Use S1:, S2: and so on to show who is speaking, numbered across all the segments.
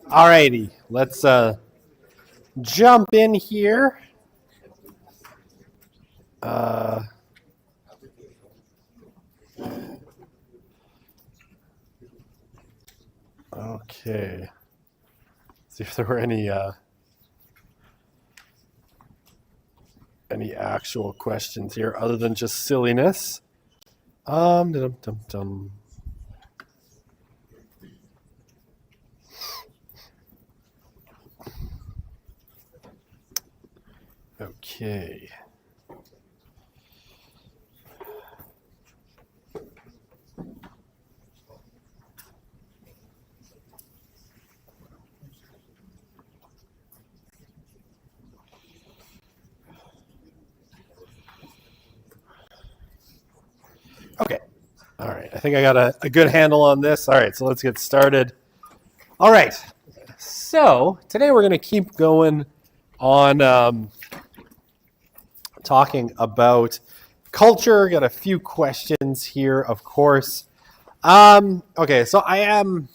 S1: Alrighty, let's jump in here. Okay. See if there were any actual questions here other than just silliness. Dum. Okay. Okay. All right. I think I got a good handle on this. All right. So let's get started. All right. So today we're going to keep going on talking about culture. Got a few questions here, of course. Okay. So I am.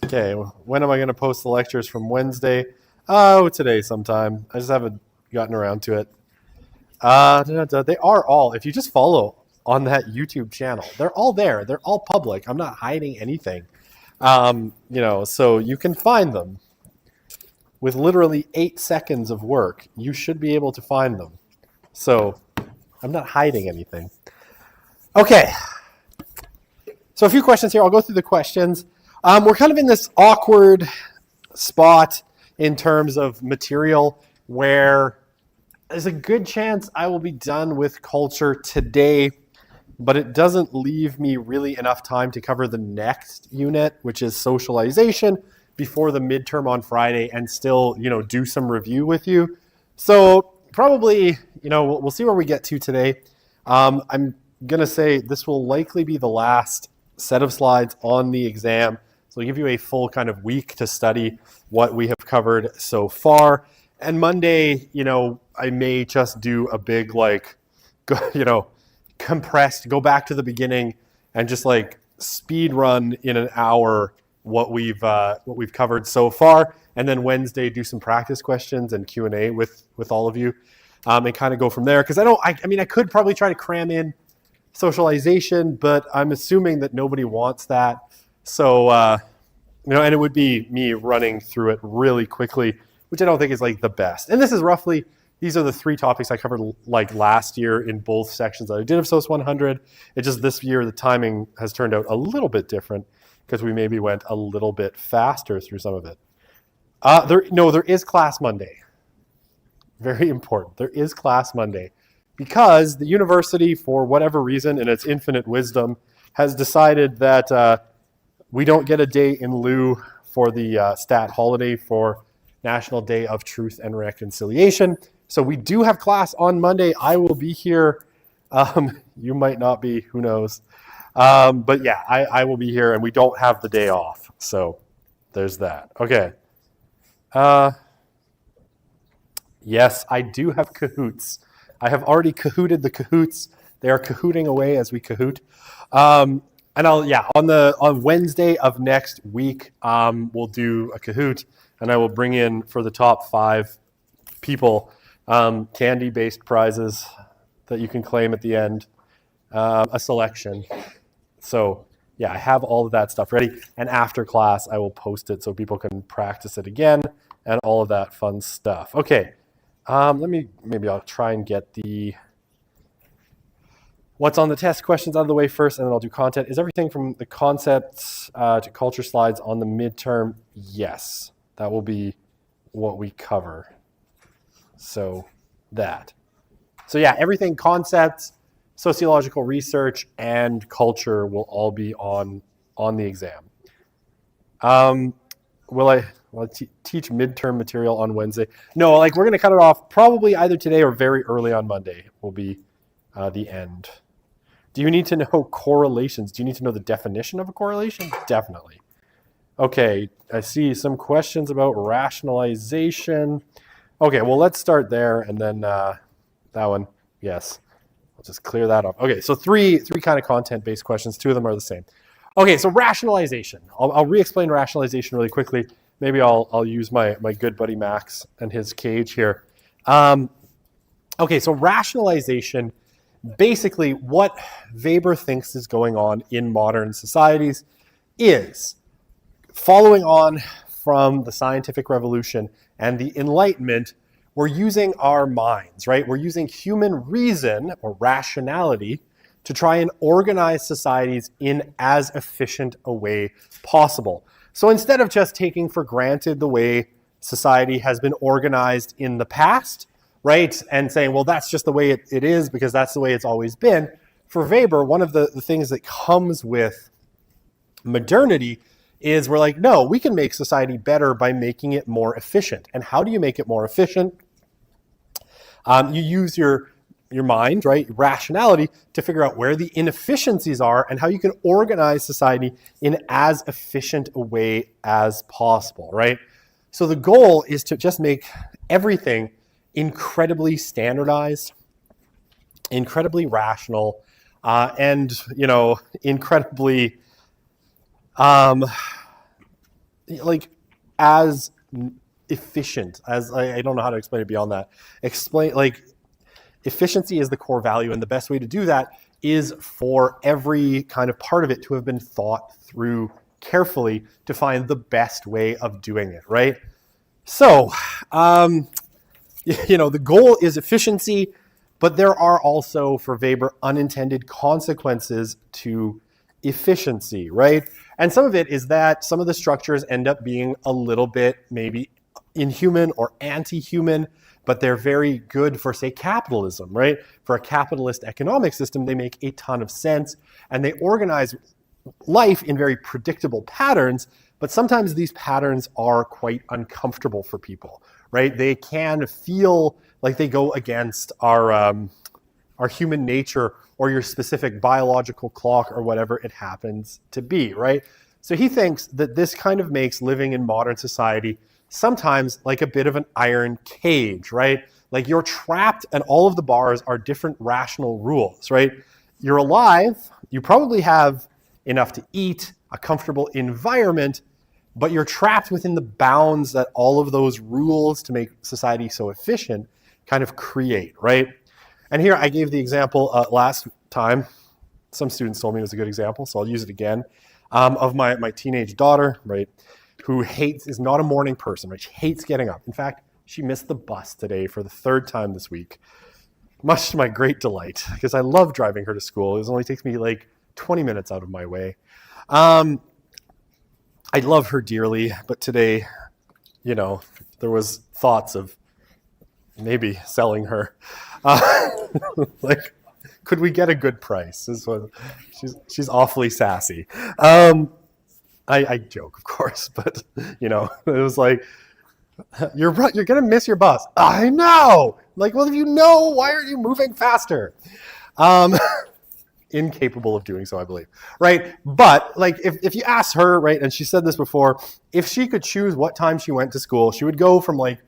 S1: Okay. When am I going to post the lectures from Wednesday? Oh, today sometime. I just haven't gotten around to it. They are all, if you just follow on that YouTube channel, they're all there. They're all public. I'm not hiding anything. So you can find them. With literally 8 seconds of work, you should be able to find them. So I'm not hiding anything. Okay. So a few questions here. I'll go through the questions. We're kind of in this awkward spot in terms of material where there's a good chance I will be done with culture today, but it doesn't leave me really enough time to cover the next unit, which is socialization, before the midterm on Friday and still, do some review with you. So probably, we'll see where we get to today. I'm going to say this will likely be the last set of slides on the exam. So I'll give you a full kind of week to study what we have covered so far. And Monday, I may just do a big, compressed, go back to the beginning and just speed run in an hour what we've covered so far. And then Wednesday, do some practice questions and Q&A with all of you and kind of go from there. Because I could probably try to cram in socialization, but I'm assuming that nobody wants that. So, and it would be me running through it really quickly, which I don't think is the best. And this is roughly, these are the 3 topics I covered last year in both sections that I did of SOS 100. It's just this year the timing has turned out a little bit different because we maybe went a little bit faster through some of it. There is class Monday. Very important. There is class Monday because the university, for whatever reason, in its infinite wisdom, has decided that we don't get a day in lieu for the stat holiday for National Day of Truth and Reconciliation. So we do have class on Monday. I will be here. You might not be, who knows. But yeah, I will be here and we don't have the day off. So there's that. Okay. Yes, I do have Kahoots. I have already Kahooted the Kahoots. They are Kahooting away as we Kahoot. And on Wednesday of next week, we'll do a Kahoot. And I will bring in, for the top 5 people, candy-based prizes that you can claim at the end, a selection. So, yeah, I have all of that stuff ready. And after class, I will post it so people can practice it again and all of that fun stuff. Okay, maybe I'll try and get the what's on the test questions out of the way first, and then I'll do content. Is everything from the concepts to culture slides on the midterm? Yes. That will be what we cover. So yeah, everything concepts, sociological research, and culture will all be on the exam. Will I teach midterm material on Wednesday? No, we're going to cut it off probably either today or very early on Monday will be the end. Do you need to know correlations? Do you need to know the definition of a correlation? Definitely. Okay, I see some questions about rationalization. Okay, well, let's start there, and then that one, yes, I'll just clear that up. Okay, so three kind of content-based questions. Two of them are the same. Okay, so rationalization. I'll re-explain rationalization really quickly. Maybe I'll use my good buddy Max and his cage here. Okay, so rationalization, basically what Weber thinks is going on in modern societies is following on from the scientific revolution and the Enlightenment, we're using our minds, right? We're using human reason or rationality to try and organize societies in as efficient a way possible. So instead of just taking for granted the way society has been organized in the past, right, and saying, well, that's just the way it is because that's the way it's always been, for Weber, one of the things that comes with modernity is we're like, no, we can make society better by making it more efficient. And how do you make it more efficient? You use your mind, right, rationality, to figure out where the inefficiencies are and how you can organize society in as efficient a way as possible, right? So the goal is to just make everything incredibly standardized, incredibly rational, and, incredibly like as efficient as I don't know how to explain it beyond that. Efficiency is the core value, and the best way to do that is for every kind of part of it to have been thought through carefully to find the best way of doing it, right? So, the goal is efficiency, but there are also, for Weber, unintended consequences to efficiency, right? And some of it is that some of the structures end up being a little bit maybe inhuman or anti-human, but they're very good for, say, capitalism, right? For a capitalist economic system, they make a ton of sense, and they organize life in very predictable patterns, but sometimes these patterns are quite uncomfortable for people, right? They can feel like they go against our human nature or your specific biological clock or whatever it happens to be, right? So he thinks that this kind of makes living in modern society sometimes like a bit of an iron cage, right? Like you're trapped and all of the bars are different rational rules, right? You're alive, you probably have enough to eat, a comfortable environment, but you're trapped within the bounds that all of those rules to make society so efficient kind of create, right? And here I gave the example last time. Some students told me it was a good example, so I'll use it again, of my teenage daughter, right, who is not a morning person, right? She hates getting up. In fact, she missed the bus today for the third time this week, much to my great delight, because I love driving her to school. It only takes me like 20 minutes out of my way. I love her dearly, but today, there was thoughts of maybe selling her. Could we get a good price? She's awfully sassy. I joke, of course, but it was like, you're gonna miss your bus. I know. Like, well, if you know, why aren't you moving faster? Incapable of doing so, I believe, right? But like, if you ask her, right, and she said this before, if she could choose what time she went to school, she would go from like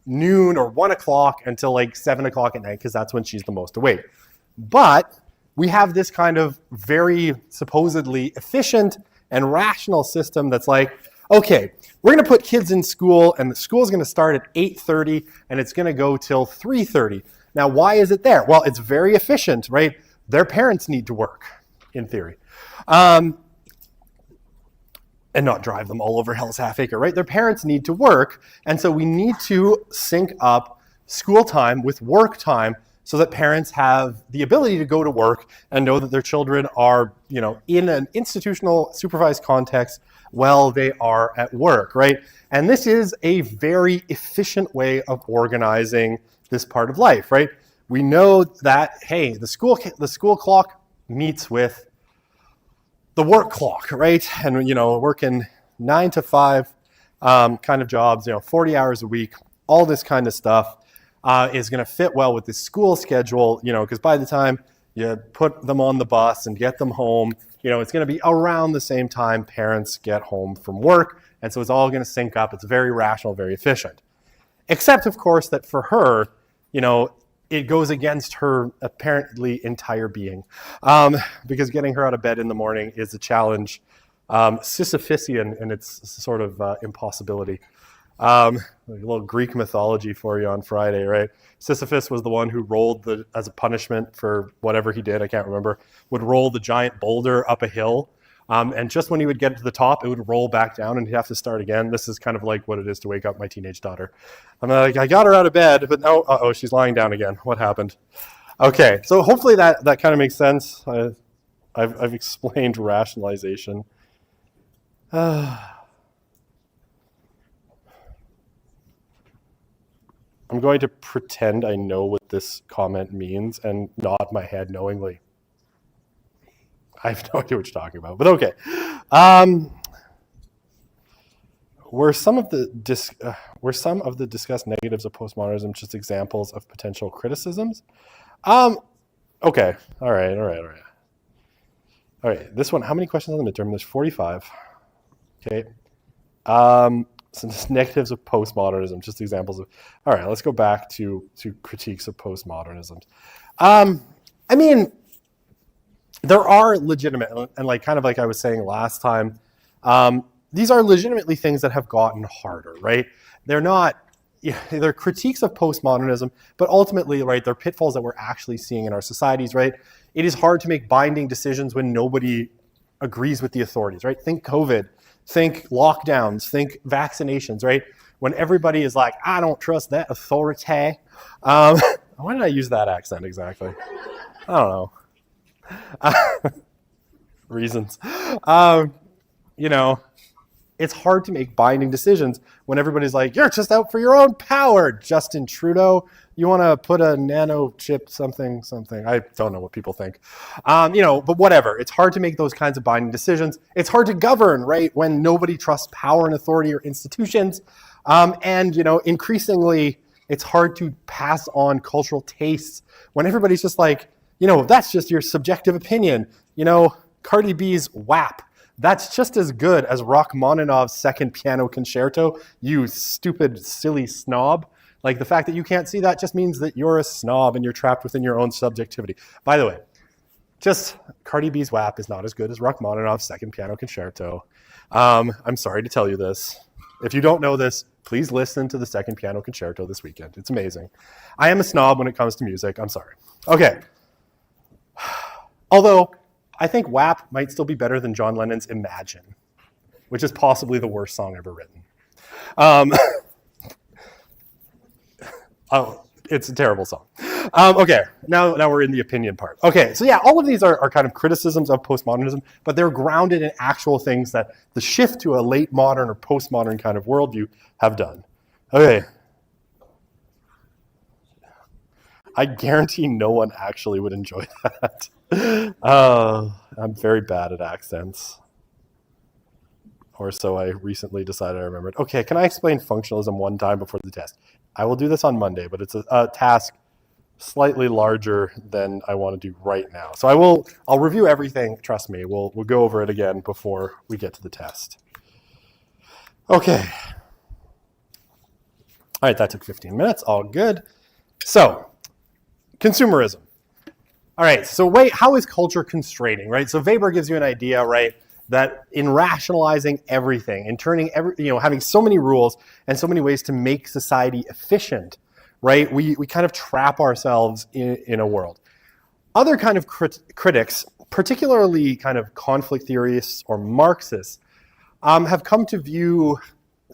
S1: noon or 1 o'clock until like 7 o'clock at night, because that's when she's the most awake. But we have this kind of very supposedly efficient and rational system that's like, okay, we're going to put kids in school, and the school is going to start at 8:30 and it's going to go till 3:30. Now, why is it there? Well, it's very efficient, right? Their parents need to work, in theory. And not drive them all over Hell's Half Acre, right? Their parents need to work, and so we need to sync up school time with work time so that parents have the ability to go to work and know that their children are, in an institutional supervised context while they are at work, right? And this is a very efficient way of organizing this part of life, right? We know that, hey, the school clock meets with the work clock, right? And, working 9 to 5 kind of jobs, 40 hours a week, all this kind of stuff is going to fit well with the school schedule, because by the time you put them on the bus and get them home, it's going to be around the same time parents get home from work. And so it's all going to sync up. It's very rational, very efficient. Except, of course, that for her, it goes against her apparently entire being, because getting her out of bed in the morning is a challenge, Sisyphusian in its sort of impossibility. A little Greek mythology for you on Friday, right? Sisyphus was the one who rolled as a punishment for whatever he did, I can't remember, would roll the giant boulder up a hill. And just when he would get to the top, it would roll back down and he'd have to start again. This is kind of like what it is to wake up my teenage daughter. I'm like, I got her out of bed, but no, she's lying down again. What happened? Okay, so hopefully that kind of makes sense. I've explained rationalization. I'm going to pretend I know what this comment means and nod my head knowingly. I have no idea what you're talking about, but okay. Were some of the discussed negatives of postmodernism just examples of potential criticisms? Okay. All right. This one, how many questions on the midterm? There's 45. Okay. Some negatives of postmodernism, just examples of. All right, let's go back to critiques of postmodernism. I mean, there are legitimate, and kind of like I was saying last time, these are legitimately things that have gotten harder, right? They're not, they're critiques of postmodernism, but ultimately, right, they're pitfalls that we're actually seeing in our societies, right? It is hard to make binding decisions when nobody agrees with the authorities, right? Think COVID. Think lockdowns, think vaccinations, right? When everybody is like, I don't trust that authority. Why did I use that accent exactly? I don't know. Reasons. It's hard to make binding decisions when everybody's like, you're just out for your own power, Justin Trudeau. You want to put a nano chip something. I don't know what people think. But whatever. It's hard to make those kinds of binding decisions. It's hard to govern, right, when nobody trusts power and authority or institutions. Increasingly, it's hard to pass on cultural tastes when everybody's just like, that's just your subjective opinion. Cardi B's WAP. That's just as good as Rachmaninoff's Second Piano Concerto, you stupid, silly snob. Like, the fact that you can't see that just means that you're a snob and you're trapped within your own subjectivity. By the way, just Cardi B's WAP is not as good as Rachmaninoff's Second Piano Concerto. I'm sorry to tell you this. If you don't know this, please listen to the Second Piano Concerto this weekend. It's amazing. I am a snob when it comes to music. I'm sorry. Okay. Although, I think WAP might still be better than John Lennon's Imagine, which is possibly the worst song ever written. It's a terrible song. Okay, now we're in the opinion part. Okay, so yeah, all of these are kind of criticisms of postmodernism, but they're grounded in actual things that the shift to a late modern or postmodern kind of worldview have done. Okay. I guarantee no one actually would enjoy that. I'm very bad at accents. Or so I recently decided I remembered. Okay, can I explain functionalism one time before the test? I will do this on Monday, but it's a task slightly larger than I want to do right now. So I'll review everything, trust me. We'll go over it again before we get to the test. Okay. All right, that took 15 minutes, all good. So, consumerism. All right, so how is culture constraining, right? So Weber gives you an idea, right, that in rationalizing everything, in turning having so many rules and so many ways to make society efficient, right, we kind of trap ourselves in a world. Other kind of critics, particularly kind of conflict theorists or Marxists, have come to view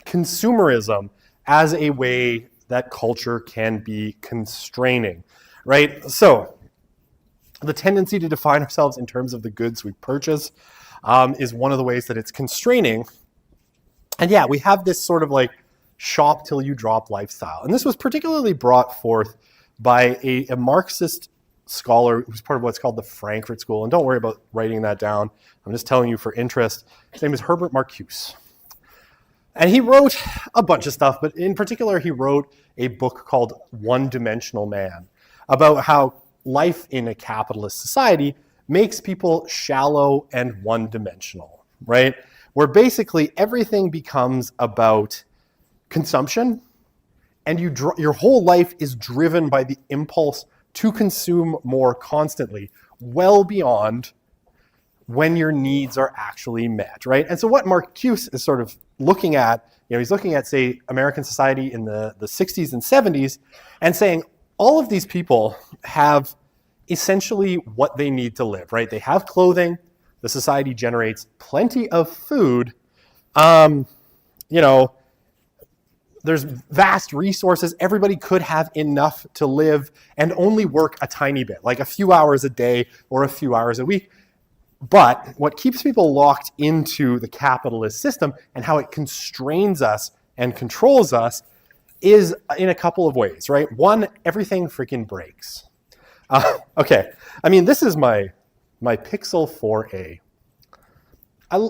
S1: consumerism as a way that culture can be constraining, right? So the tendency to define ourselves in terms of the goods we purchase is one of the ways that it's constraining. And yeah, we have this sort of like shop till you drop lifestyle. And this was particularly brought forth by a Marxist scholar who's part of what's called the Frankfurt School. And don't worry about writing that down. I'm just telling you for interest. His name is Herbert Marcuse. And he wrote a bunch of stuff, but in particular, he wrote a book called One-Dimensional Man about how life in a capitalist society makes people shallow and one-dimensional, right? Where basically everything becomes about consumption, and your whole life is driven by the impulse to consume more constantly, well beyond when your needs are actually met, right? And so what Marcuse is sort of looking at, he's looking at, say, American society in the 60s and 70s and saying all of these people have essentially what they need to live, right? They have clothing, the society generates plenty of food, there's vast resources. Everybody could have enough to live and only work a tiny bit, like a few hours a day or a few hours a week. But what keeps people locked into the capitalist system and how it constrains us and controls us is in a couple of ways, right? One, everything freaking breaks. Okay, I mean, this is my Pixel 4a. I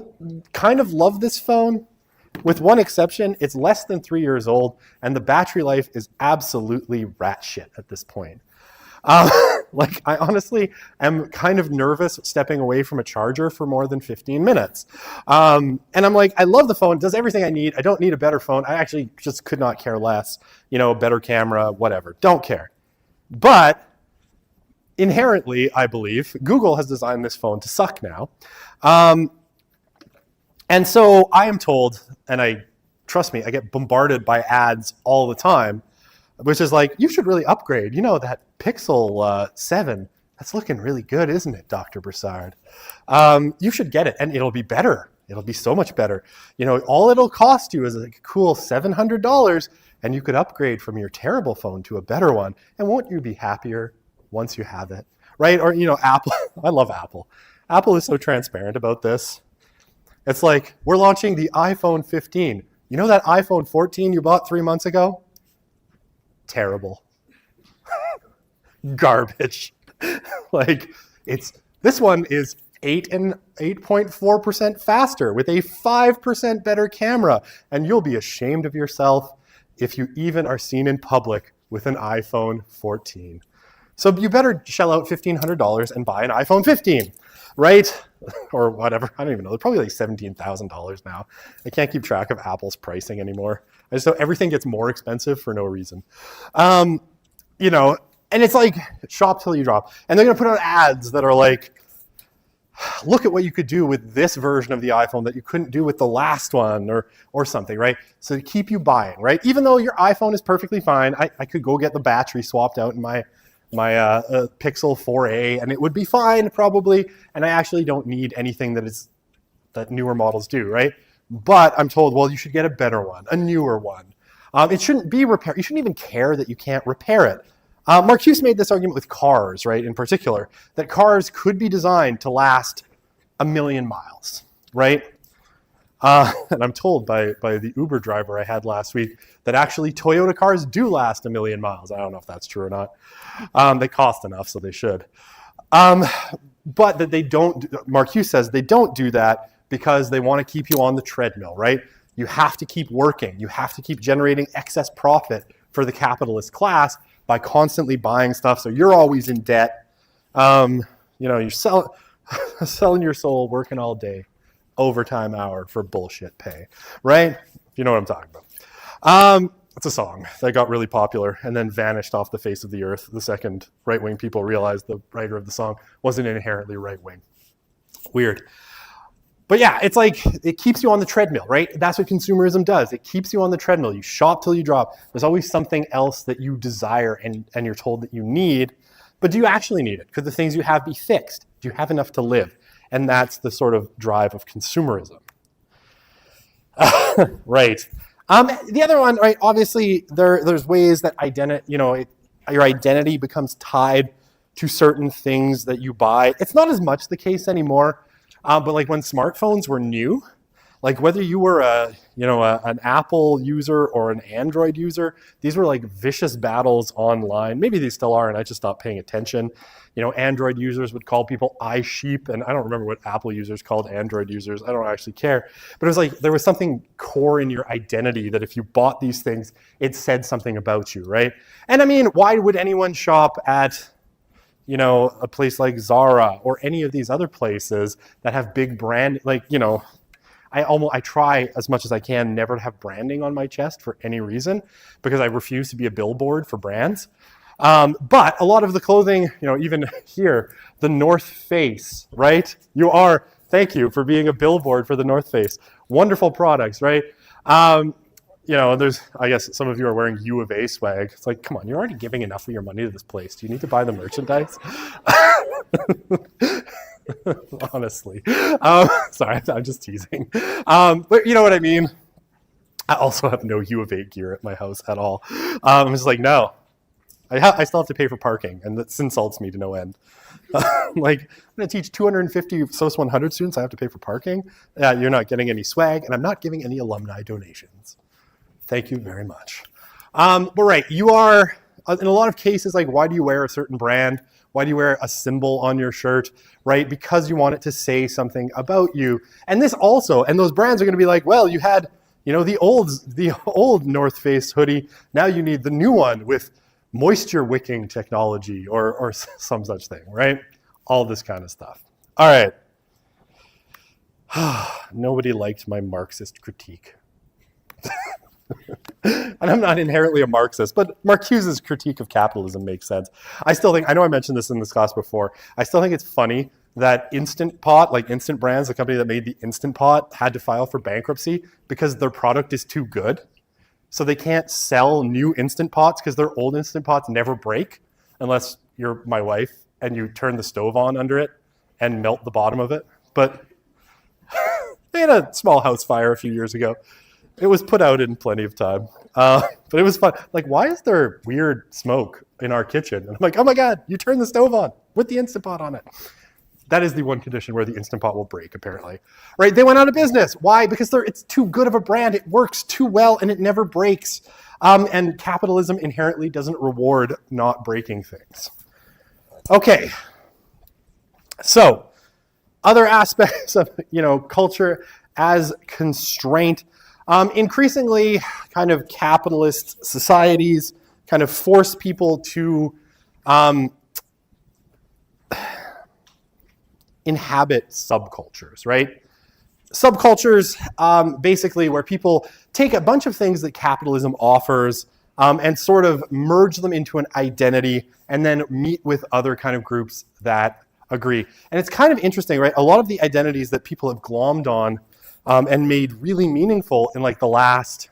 S1: kind of love this phone. With one exception, it's less than 3 years old, and the battery life is absolutely rat shit at this point. I honestly am kind of nervous stepping away from a charger for more than 15 minutes. And I'm like, I love the phone, it does everything I need. I don't need a better phone. I actually just could not care less. Better camera, whatever. Don't care. But inherently, I believe, Google has designed this phone to suck now. And so I am told, and trust me, I get bombarded by ads all the time, which is like, you should really upgrade. That Pixel 7, that's looking really good, isn't it, Dr. Broussard? You should get it, and it'll be better. It'll be so much better. All it'll cost you is a cool $700, and you could upgrade from your terrible phone to a better one. And won't you be happier once you have it, right? Or, Apple. I love Apple. Apple is so transparent about this. It's like, we're launching the iPhone 15. That iPhone 14 you bought 3 months ago? Terrible. Garbage. This one is 8.4% faster with a 5% better camera, and you'll be ashamed of yourself if you even are seen in public with an iPhone 14. So you better shell out $1,500 and buy an iPhone 15, right? Or whatever. I don't even know. They're probably like $17,000 now. I can't keep track of Apple's pricing anymore. I just know everything gets more expensive for no reason. And it's like shop till you drop. And they're going to put out ads that are like, look at what you could do with this version of the iPhone that you couldn't do with the last one or something, right? So to keep you buying, right? Even though your iPhone is perfectly fine, I could go get the battery swapped out in my Pixel 4a, and it would be fine probably. And I actually don't need anything that newer models do, right? But I'm told, well, you should get a better one, a newer one. It shouldn't be repaired. You shouldn't even care that you can't repair it. Marcuse made this argument with cars, right, in particular, that cars could be designed to last 1 million miles, right? And I'm told by the Uber driver I had last week that actually Toyota cars do last 1 million miles. I don't know if that's true or not. They cost enough, so they should. But that they don't, Marcuse says they don't do that because they want to keep you on the treadmill, right? You have to keep working. You have to keep generating excess profit for the capitalist class by constantly buying stuff. So you're always in debt. You're selling your soul, working all day, overtime hour for bullshit pay, right? You know what I'm talking about. It's a song that got really popular and then vanished off the face of the earth the second right-wing people realized the writer of the song wasn't inherently right-wing. Weird. But yeah, it's like, it keeps you on the treadmill, right? That's what consumerism does. It keeps you on the treadmill. You shop till you drop. There's always something else that you desire and you're told that you need. But do you actually need it? Could the things you have be fixed? Do you have enough to live? And that's the sort of drive of consumerism. Right. The other one, right, obviously there's ways that your identity becomes tied to certain things that you buy. It's not as much the case anymore. But like when smartphones were new, like whether you were an Apple user or an Android user, these were like vicious battles online. Maybe they still are, and I just stopped paying attention. Android users would call people sheep, and I don't remember what Apple users called Android users. I don't actually care. But it was like there was something core in your identity that if you bought these things, it said something about you, right? And I mean, why would anyone shop at a place like Zara or any of these other places that have big brand, I try as much as I can never to have branding on my chest for any reason because I refuse to be a billboard for brands. But a lot of the clothing, even here, the North Face, right? Thank you for being a billboard for the North Face. Wonderful products, right? I guess some of you are wearing U of A swag. It's like, come on, you're already giving enough of your money to this place. Do you need to buy the merchandise? Honestly. Sorry, I'm just teasing. But you know what I mean? I also have no U of A gear at my house at all. I'm just like, no. I still have to pay for parking, and this insults me to no end. I'm going to teach 250 SOS 100 students. I have to pay for parking. You're not getting any swag, and I'm not giving any alumni donations. Thank you very much. But right, you are, in a lot of cases, why do you wear a certain brand? Why do you wear a symbol on your shirt, right? Because you want it to say something about you. And those brands are going to be like, well, you had, the old North Face hoodie. Now you need the new one with moisture wicking technology or some such thing, right? All this kind of stuff. All right. Nobody liked my Marxist critique. And I'm not inherently a Marxist, but Marcuse's critique of capitalism makes sense. I know I mentioned this in this class before, I still think it's funny that Instant Pot, Instant Brands, the company that made the Instant Pot, had to file for bankruptcy because their product is too good. So they can't sell new Instant Pots because their old Instant Pots never break unless you're my wife and you turn the stove on under it and melt the bottom of it. But they had a small house fire a few years ago. It was put out in plenty of time. But it was fun. Why is there weird smoke in our kitchen? And I'm like, oh my God, you turned the stove on with the Instant Pot on it. That is the one condition where the Instant Pot will break, apparently. Right? They went out of business. Why? Because it's too good of a brand. It works too well and it never breaks. And capitalism inherently doesn't reward not breaking things. Okay. So, other aspects of, culture as constraint. Increasingly, kind of capitalist societies kind of force people to inhabit subcultures, right? Subcultures, basically where people take a bunch of things that capitalism offers and sort of merge them into an identity and then meet with other kind of groups that agree. And it's kind of interesting, right? A lot of the identities that people have glommed on and made really meaningful in the last,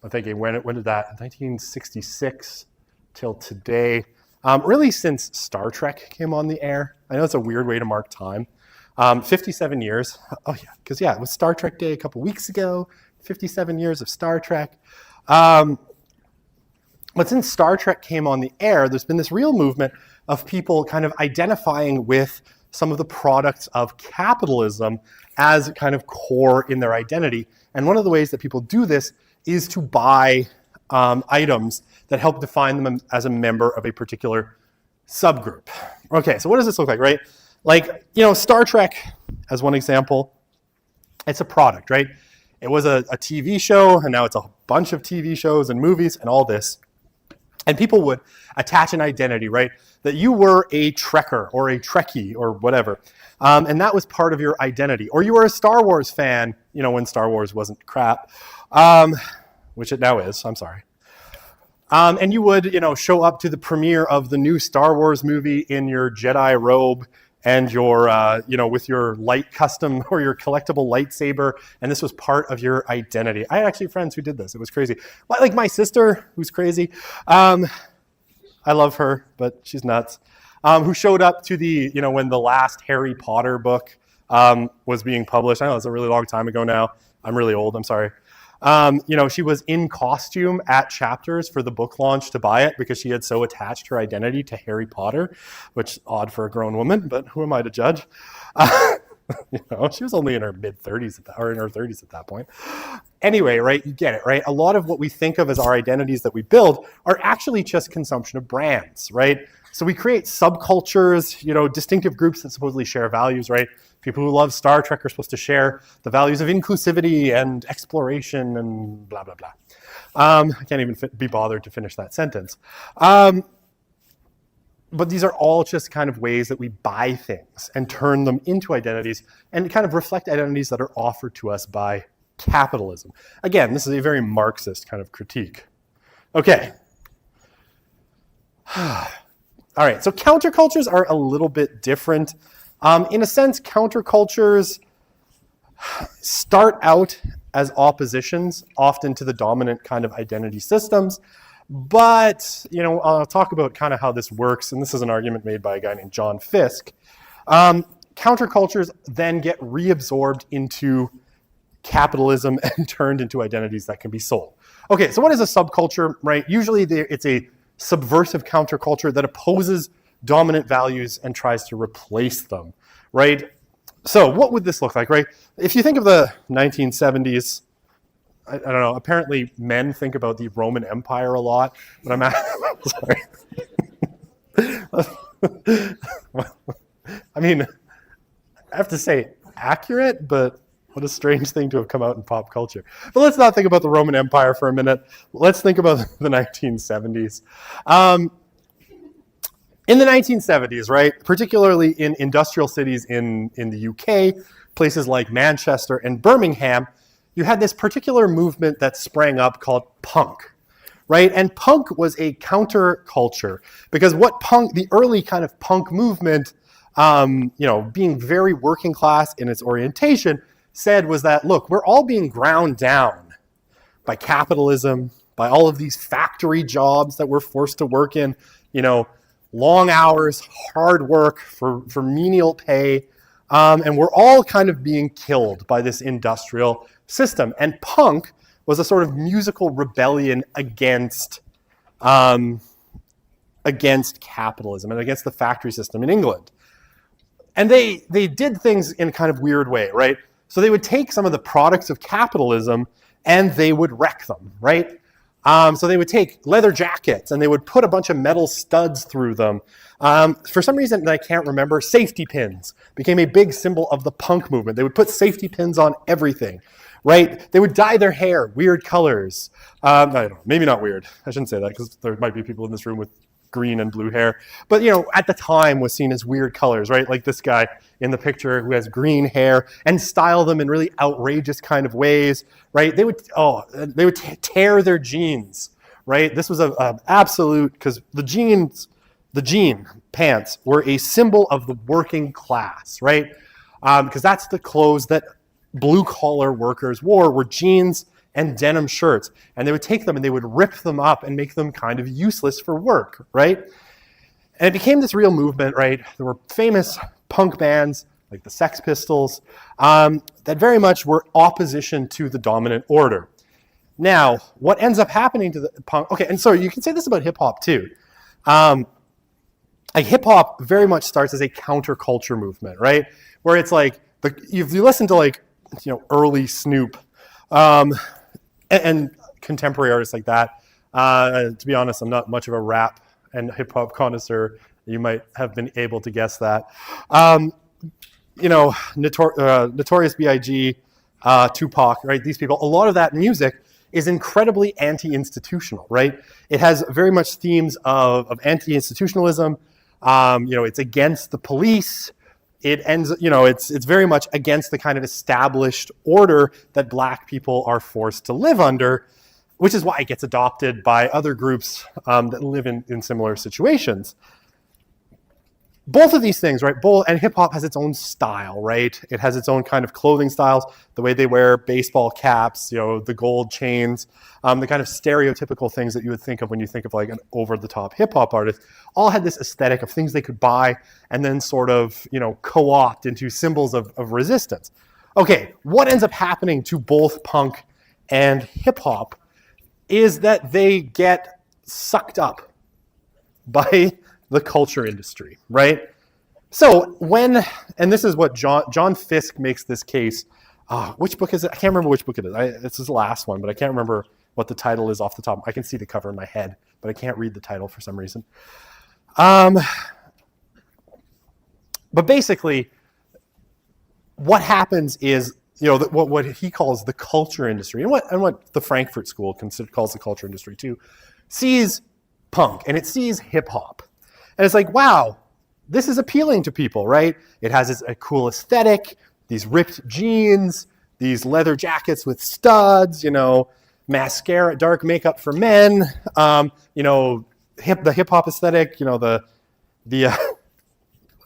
S1: I'm thinking, when did that, 1966 till today, really since Star Trek came on the air. I know it's a weird way to mark time. 57 years. Oh yeah, because it was Star Trek Day a couple weeks ago, 57 years of Star Trek. But since Star Trek came on the air, there's been this real movement of people kind of identifying with some of the products of capitalism as kind of core in their identity. And one of the ways that people do this is to buy items that help define them as a member of a particular subgroup. Okay, so what does this look like, right? Star Trek, as one example, it's a product, right? It was a TV show, and now it's a bunch of TV shows and movies and all this. And people would attach an identity, right? That you were a Trekker or a Trekkie or whatever. And that was part of your identity. Or you were a Star Wars fan, when Star Wars wasn't crap, which it now is, I'm sorry. And you would, show up to the premiere of the new Star Wars movie in your Jedi robe and your, with your light custom or your collectible lightsaber. And this was part of your identity. I had actually friends who did this. It was crazy. My sister, who's crazy. I love her, but she's nuts. Who showed up to the, when the last Harry Potter book was being published. I know it's a really long time ago now. I'm really old, I'm sorry. She was in costume at Chapters for the book launch to buy it because she had so attached her identity to Harry Potter, which odd for a grown woman, but who am I to judge? She was only in her mid-30s or in her 30s at that point. Anyway, right, you get it, right? A lot of what we think of as our identities that we build are actually just consumption of brands, right? So we create subcultures, distinctive groups that supposedly share values, right? People who love Star Trek are supposed to share the values of inclusivity and exploration and blah, blah, blah. I can't even be bothered to finish that sentence. but these are all just kind of ways that we buy things and turn them into identities and kind of reflect identities that are offered to us by capitalism. Again, this is a very Marxist kind of critique. Okay. All right, so countercultures are a little bit different. In a sense, countercultures start out as oppositions, often to the dominant kind of identity systems. But, I'll talk about kind of how this works, and this is an argument made by a guy named John Fiske. Countercultures then get reabsorbed into capitalism and turned into identities that can be sold. Okay, so what is a subculture, right? Usually it's a subversive counterculture that opposes dominant values and tries to replace them, right? So what would this look like, right? If you think of the 1970s, I don't know, apparently men think about the Roman Empire a lot, but I'm sorry. I mean, I have to say accurate, but what a strange thing to have come out in pop culture. But let's not think about the Roman Empire for a minute. Let's think about the 1970s. In the 1970s, right, particularly in industrial cities in the UK, places like Manchester and Birmingham, you had this particular movement that sprang up called punk, right? And punk was a counterculture because the early kind of punk movement, being very working class in its orientation, said was that, look, we're all being ground down by capitalism, by all of these factory jobs that we're forced to work in, long hours, hard work for menial pay, and we're all kind of being killed by this industrial system. And punk was a sort of musical rebellion against capitalism and against the factory system in England. And they did things in a kind of weird way, right? So they would take some of the products of capitalism and they would wreck them, right? So they would take leather jackets and they would put a bunch of metal studs through them. For some reason that I can't remember, safety pins became a big symbol of the punk movement. They would put safety pins on everything, right? They would dye their hair weird colors. I don't know, maybe not weird. I shouldn't say that because there might be people in this room with green and blue hair. But, at the time was seen as weird colors, right? Like this guy in the picture who has green hair, and style them in really outrageous kind of ways, right? They would tear their jeans, right? This was a absolute, because the jean pants were a symbol of the working class, right? Because that's the clothes that blue-collar workers wore jeans and denim shirts. And they would take them and they would rip them up and make them kind of useless for work, right? And it became this real movement, right? There were famous punk bands like the Sex Pistols that very much were opposition to the dominant order. Now, what ends up happening to the punk... Okay, and so you can say this about hip-hop too. Hip-hop very much starts as a counterculture movement, right? Where it's like, if you listen to early Snoop, and contemporary artists like that. To be honest, I'm not much of a rap and hip hop connoisseur. You might have been able to guess that. Notorious B.I.G., Tupac, right? These people, a lot of that music is incredibly anti-institutional, right? It has very much themes of anti-institutionalism. It's against the police. It's very much against the kind of established order that Black people are forced to live under, which is why it gets adopted by other groups that live in similar situations. Both of these things, right? And hip hop has its own style, right? It has its own kind of clothing styles, the way they wear baseball caps, the gold chains, the kind of stereotypical things that you would think of when you think of like an over-the-top hip hop artist, all had this aesthetic of things they could buy and then sort of, co-opt into symbols of resistance. Okay, what ends up happening to both punk and hip hop is that they get sucked up by the culture industry, right? So and this is what John Fiske makes this case. Which book is it? I can't remember which book it is. This is the last one, but I can't remember what the title is off the top. I can see the cover in my head, but I can't read the title for some reason. But basically, what happens is, what he calls the culture industry, and what the Frankfurt School calls the culture industry too, sees punk and it sees hip hop. And it's like, wow, this is appealing to people, right? It has a cool aesthetic, these ripped jeans, these leather jackets with studs, mascara, dark makeup for men, the hip hop aesthetic, the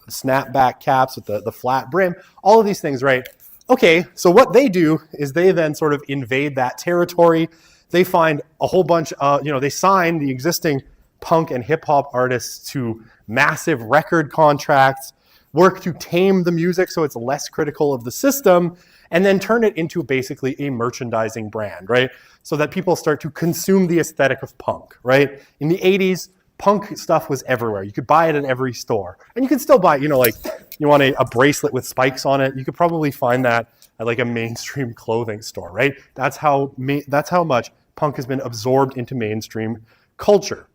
S1: snapback caps with the flat brim, all of these things, right? Okay, so what they do is they then sort of invade that territory. They find a whole bunch of, they sign the existing punk and hip hop artists to massive record contracts, work to tame the music so it's less critical of the system, and then turn it into basically a merchandising brand, right? So that people start to consume the aesthetic of punk, right? In the 80s, punk stuff was everywhere. You could buy it in every store. And you can still buy, like you want a bracelet with spikes on it, you could probably find that at like a mainstream clothing store, right? That's how much punk has been absorbed into mainstream culture.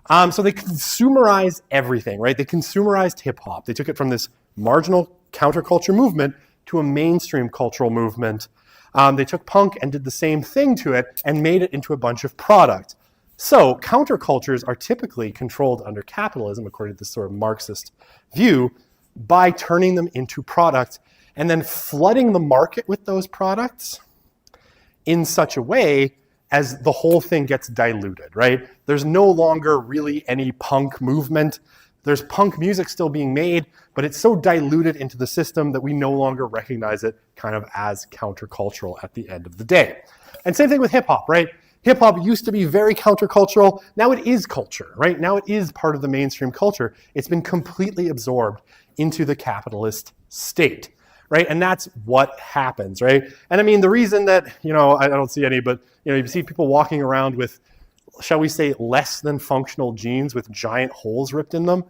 S1: So they consumerized everything, right? They consumerized hip hop. They took it from this marginal counterculture movement to a mainstream cultural movement. They took punk and did the same thing to it and made it into a bunch of product. So countercultures are typically controlled under capitalism, according to this sort of Marxist view, by turning them into product and then flooding the market with those products in such a way as the whole thing gets diluted, right? There's no longer really any punk movement. There's punk music still being made, but it's so diluted into the system that we no longer recognize it kind of as countercultural at the end of the day. And same thing with hip hop, right? Hip hop used to be very countercultural. Now it is culture, right? Now it is part of the mainstream culture. It's been completely absorbed into the capitalist state, right? And that's what happens, right? And I mean, the reason that, I don't see any, but, you see people walking around with, shall we say, less than functional jeans with giant holes ripped in them.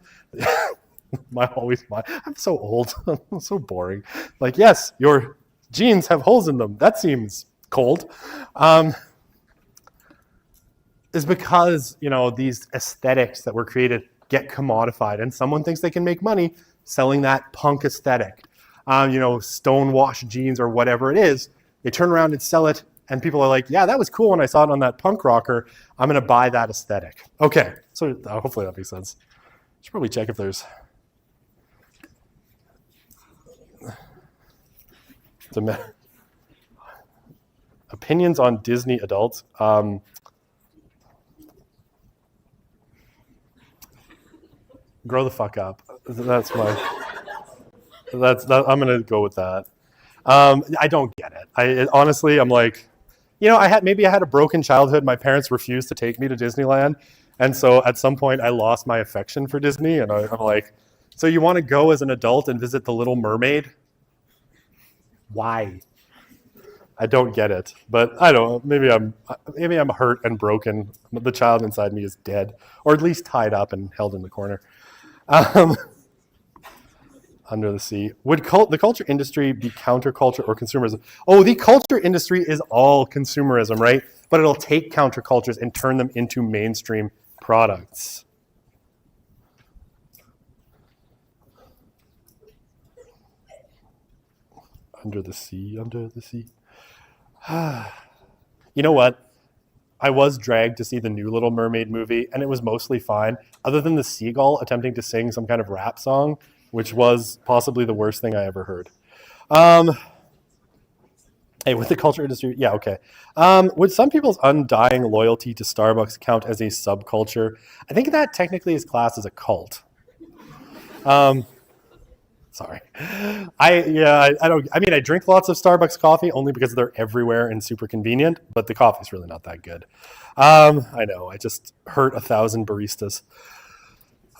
S1: I'm so old. I'm so boring. Like, yes, your jeans have holes in them. That seems cold. Is because, these aesthetics that were created get commodified, and someone thinks they can make money selling that punk aesthetic. Stonewashed jeans or whatever it is. They turn around and sell it, and people are like, yeah, that was cool when I saw it on that punk rocker. I'm going to buy that aesthetic. Okay, so hopefully that makes sense. Should probably check if there's opinions on Disney adults. Grow the fuck up. I'm going to go with that. I don't get it. Honestly, I'm like, I had a broken childhood. My parents refused to take me to Disneyland. And so at some point I lost my affection for Disney. And I'm like, so you want to go as an adult and visit The Little Mermaid? Why? I don't get it. But I don't know. Maybe I'm hurt and broken. The child inside me is dead, or at least tied up and held in the corner. Under the sea. Would the culture industry be counterculture or consumerism? Oh, the culture industry is all consumerism, right? But it'll take countercultures and turn them into mainstream products. Under the sea. You know what? I was dragged to see the new Little Mermaid movie, and it was mostly fine, other than the seagull attempting to sing some kind of rap song, which was possibly the worst thing I ever heard. Hey, with the culture industry, yeah, okay. Would some people's undying loyalty to Starbucks count as a subculture? I think that technically is classed as a cult. Sorry. I drink lots of Starbucks coffee only because they're everywhere and super convenient, but the coffee's really not that good. I know, I just hurt 1,000 baristas.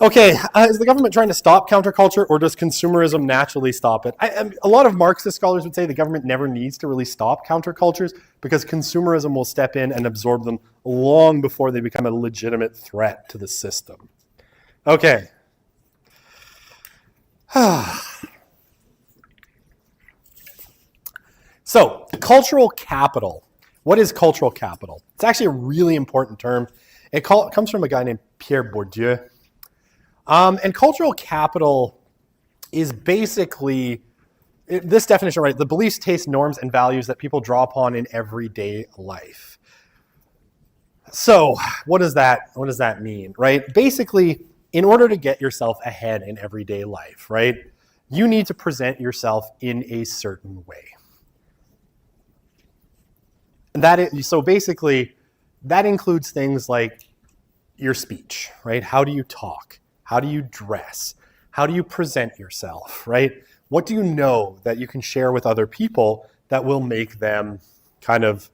S1: Okay, is the government trying to stop counterculture, or does consumerism naturally stop it? A lot of Marxist scholars would say the government never needs to really stop countercultures because consumerism will step in and absorb them long before they become a legitimate threat to the system. Okay. So, cultural capital. What is cultural capital? It's actually a really important term. It comes from a guy named Pierre Bourdieu. And cultural capital is basically, this definition, right? The beliefs, tastes, norms, and values that people draw upon in everyday life. So, what does that mean, right? Basically, in order to get yourself ahead in everyday life, right, you need to present yourself in a certain way. So basically, that includes things like your speech, right? How do you talk? How do you dress? How do you present yourself, right? What do you know that you can share with other people that will make them kind of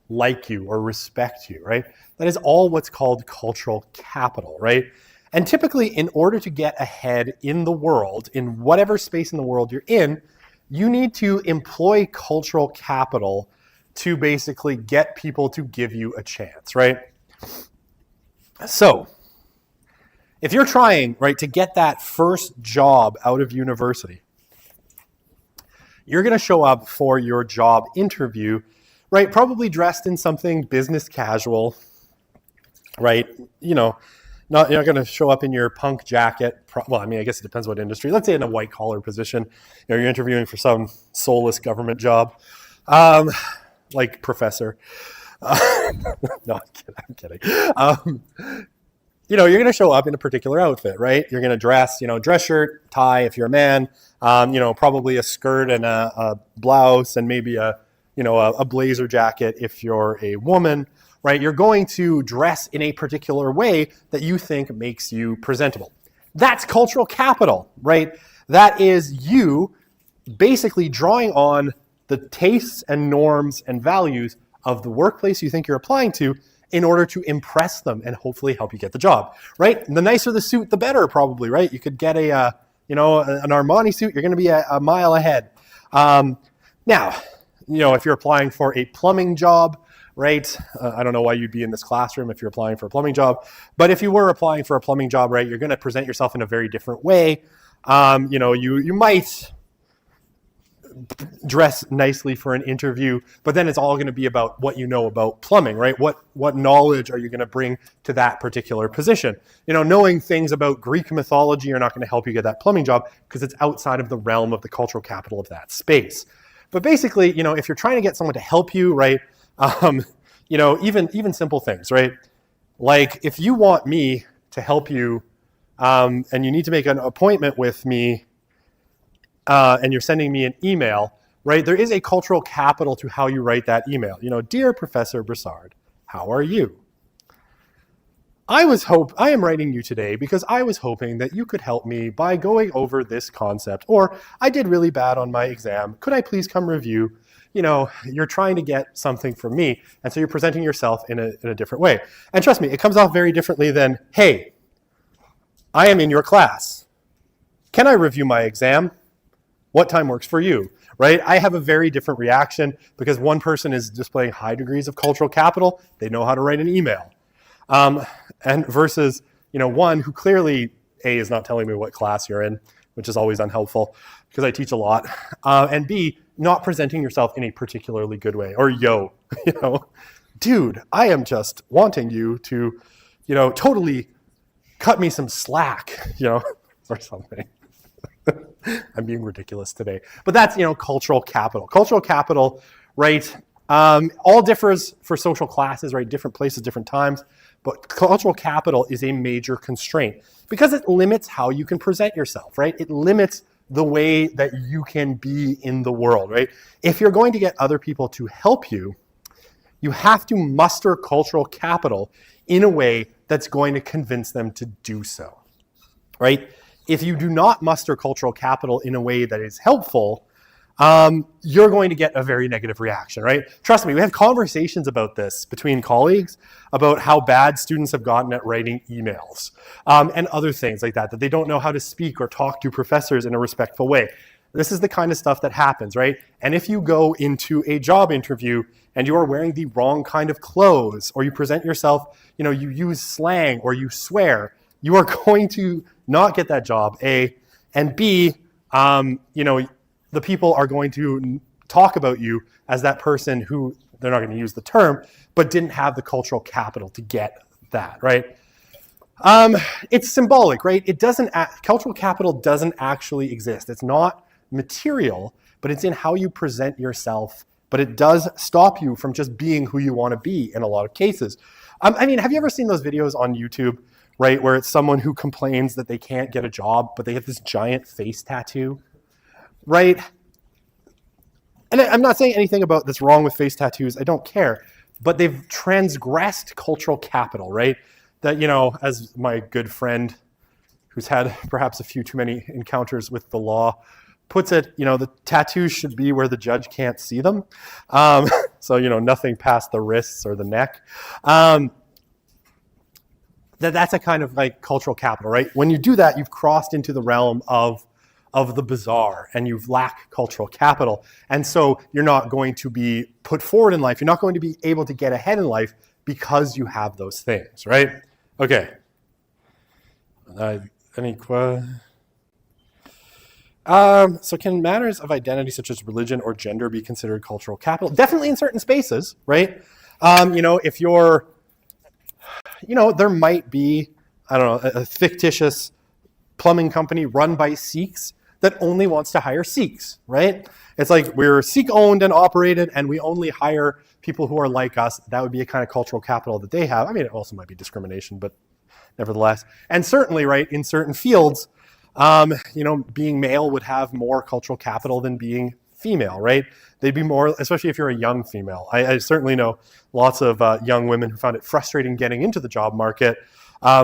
S1: like you or respect you, right? That is all what's called cultural capital, right? And typically, in order to get ahead in the world, in whatever space in the world you're in, you need to employ cultural capital to basically get people to give you a chance, right? So, if you're trying, right, to get that first job out of university, you're going to show up for your job interview, right, probably dressed in something business casual, right? You know, you're not going to show up in your punk jacket. Well, I mean, I guess it depends what industry. Let's say in a white collar position, you're interviewing for some soulless government job, like professor. No, I'm kidding. You're going to show up in a particular outfit, right? You're going to dress, dress shirt, tie if you're a man, probably a skirt and a blouse and maybe a blazer jacket if you're a woman, right? You're going to dress in a particular way that you think makes you presentable. That's cultural capital, right? That is you basically drawing on the tastes and norms and values of the workplace you think you're applying to in order to impress them and hopefully help you get the job, right? And the nicer the suit, the better, probably, right? You could get an Armani suit, you're going to be a mile ahead. Now, if you're applying for a plumbing job, right? I don't know why you'd be in this classroom if you're applying for a plumbing job, but if you were applying for a plumbing job, right, you're going to present yourself in a very different way. You might dress nicely for an interview, but then it's all going to be about what you know about plumbing, right? What knowledge are you going to bring to that particular position? Knowing things about Greek mythology are not going to help you get that plumbing job because it's outside of the realm of the cultural capital of that space. But basically, if you're trying to get someone to help you, right? Even simple things, right? Like if you want me to help you, and you need to make an appointment with me, and you're sending me an email, right? There is a cultural capital to how you write that email. Dear Professor Broussard, how are you? I am writing you today because I was hoping that you could help me by going over this concept, or I did really bad on my exam. Could I please come review? You're trying to get something from me, and so you're presenting yourself in a different way. And trust me, it comes off very differently than, hey, I am in your class. Can I review my exam? What time works for you, right? I have a very different reaction because one person is displaying high degrees of cultural capital. They know how to write an email. And versus, one who clearly, A, is not telling me what class you're in, which is always unhelpful because I teach a lot, and B, not presenting yourself in a particularly good way. Or, dude, I am just wanting you to, totally cut me some slack, or something. I'm being ridiculous today. But that's, cultural capital. Cultural capital, right, all differs for social classes, right, different places, different times. But cultural capital is a major constraint because it limits how you can present yourself, right? It limits the way that you can be in the world, right? If you're going to get other people to help you, you have to muster cultural capital in a way that's going to convince them to do so, right? If you do not muster cultural capital in a way that is helpful, you're going to get a very negative reaction, right? Trust me, we have conversations about this between colleagues about how bad students have gotten at writing emails and other things like that they don't know how to speak or talk to professors in a respectful way. This is the kind of stuff that happens, right? And if you go into a job interview and you are wearing the wrong kind of clothes, or you present yourself, you use slang or you swear, you are going to not get that job, A, and B, the people are going to talk about you as that person who, they're not going to use the term, but didn't have the cultural capital to get that, right? It's symbolic, right? Cultural capital doesn't actually exist. It's not material, but it's in how you present yourself. But it does stop you from just being who you want to be in a lot of cases. Have you ever seen those videos on YouTube right? Where it's someone who complains that they can't get a job, but they have this giant face tattoo, right? And I'm not saying anything about that's wrong with face tattoos. I don't care. But they've transgressed cultural capital, right? That, as my good friend who's had perhaps a few too many encounters with the law puts it, the tattoos should be where the judge can't see them. So, nothing past the wrists or the neck. That's a kind of like cultural capital, right? When you do that, you've crossed into the realm of the bizarre, and you've lacked cultural capital. And so you're not going to be put forward in life. You're not going to be able to get ahead in life because you have those things, right? Okay. Any questions? So can matters of identity such as religion or gender be considered cultural capital? Definitely in certain spaces, right? If you're, there might be, I don't know, a fictitious plumbing company run by Sikhs that only wants to hire Sikhs, right? It's like we're Sikh owned and operated and we only hire people who are like us. That would be a kind of cultural capital that they have. I mean, it also might be discrimination, but nevertheless. And certainly, right, in certain fields, being male would have more cultural capital than being female, right? They'd be more, especially if you're a young female. I certainly know lots of young women who found it frustrating getting into the job market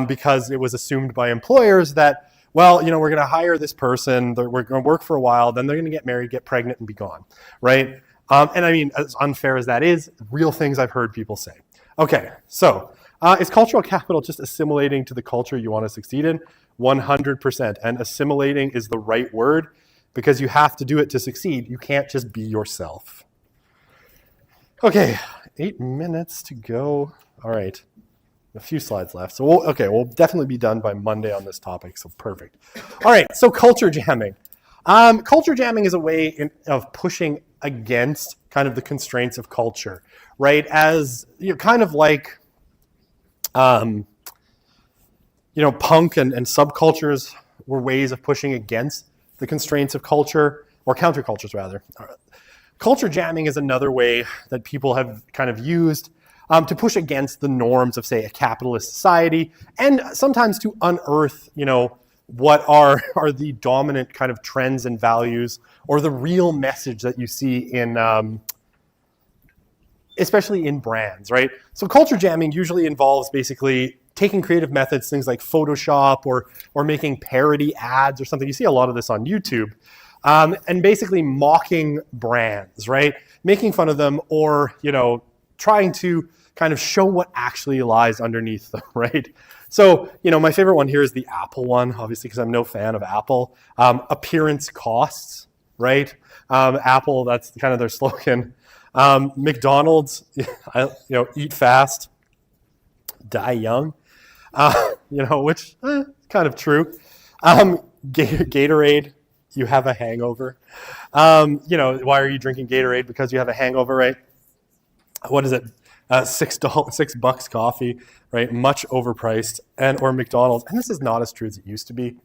S1: because it was assumed by employers that, well, we're going to hire this person, we're going to work for a while, then they're going to get married, get pregnant, and be gone, right? And I mean, as unfair as that is, real things I've heard people say. Okay, so is cultural capital just assimilating to the culture you want to succeed in? 100%. And assimilating is the right word because you have to do it to succeed. You can't just be yourself. Okay, 8 minutes to go. All right. A few slides left. So we'll definitely be done by Monday on this topic. So perfect. All right. So culture jamming. Culture jamming is a way of pushing against kind of the constraints of culture, right? As kind of like, punk and subcultures were ways of pushing against the constraints of culture, or countercultures rather. Culture jamming is another way that people have kind of used to push against the norms of, say, a capitalist society, and sometimes to unearth, what are the dominant kind of trends and values, or the real message that you see in, especially in brands, right? So culture jamming usually involves basically taking creative methods, things like Photoshop or making parody ads or something. You see a lot of this on YouTube, and basically mocking brands, right? Making fun of them, or trying to kind of show what actually lies underneath them, right? So, my favorite one here is the Apple one, obviously, because I'm no fan of Apple. Appearance costs, right? Apple, that's kind of their slogan. McDonald's, eat fast, die young, which kind of true. Gatorade, you have a hangover. Why are you drinking Gatorade? Because you have a hangover, right? What is it? $6 coffee, right? Much overpriced, or McDonald's. And this is not as true as it used to be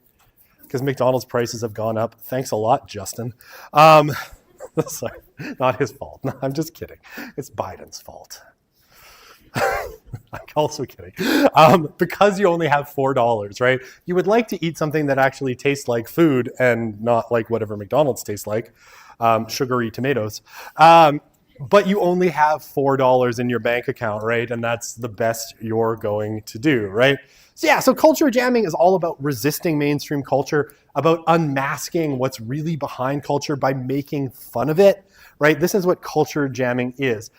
S1: because McDonald's prices have gone up. Thanks a lot, Justin. Sorry, not his fault. No, I'm just kidding. It's Biden's fault. I'm also kidding. Because you only have $4, right? You would like to eat something that actually tastes like food and not like whatever McDonald's tastes like, sugary tomatoes. But you only have $4 in your bank account, right? And that's the best you're going to do, right? So culture jamming is all about resisting mainstream culture, about unmasking what's really behind culture by making fun of it, right? This is what culture jamming is.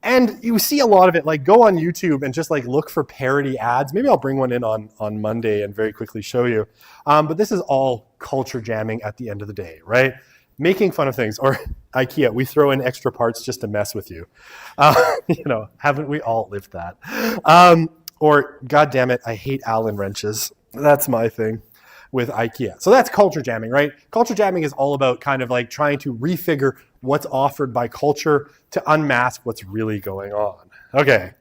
S1: And you see a lot of it, like go on YouTube and just like look for parody ads. Maybe I'll bring one in on Monday and very quickly show you. But this is all culture jamming at the end of the day, right? Making fun of things, or IKEA, we throw in extra parts just to mess with you. Haven't we all lived that? Or, God damn it, I hate Allen wrenches. That's my thing with IKEA. So that's culture jamming, right? Culture jamming is all about kind of like trying to refigure what's offered by culture to unmask what's really going on. Okay.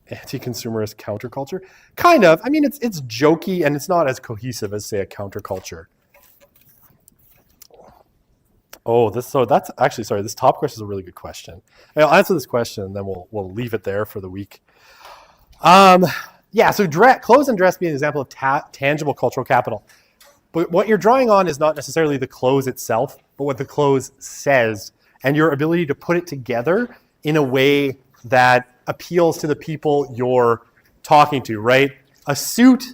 S1: Anti-consumerist counterculture? Kind of. I mean, it's jokey and it's not as cohesive as, say, a counterculture. This top question is a really good question. I'll answer this question and then we'll leave it there for the week. Yeah, so clothes and dress being an example of tangible cultural capital. But what you're drawing on is not necessarily the clothes itself, but what the clothes says, and your ability to put it together in a way that appeals to the people you're talking to, right? A suit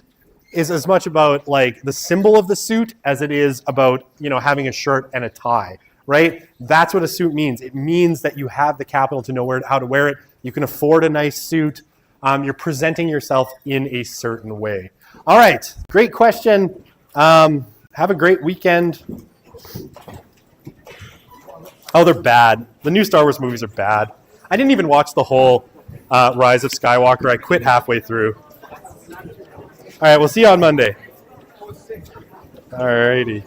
S1: is as much about like the symbol of the suit as it is about, having a shirt and a tie, right? That's what a suit means. It means that you have the capital to know how to wear it. You can afford a nice suit. You're presenting yourself in a certain way. All right, great question. Have a great weekend. Oh, they're bad. The new Star Wars movies are bad. I didn't even watch the whole Rise of Skywalker. I quit halfway through. All right, we'll see you on Monday. All righty.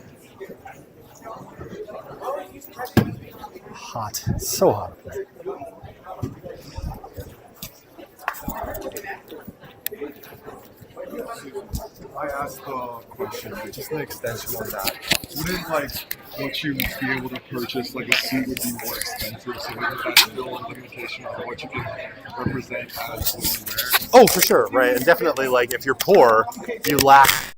S1: Hot. So hot.
S2: I asked a question, just an extension on that. Wouldn't what you would be able to purchase, like a suit, would be more expensive? So wouldn't that still a limitation on what you can represent as what you wear?
S1: Oh, for sure, right? And definitely, if you're poor, you lack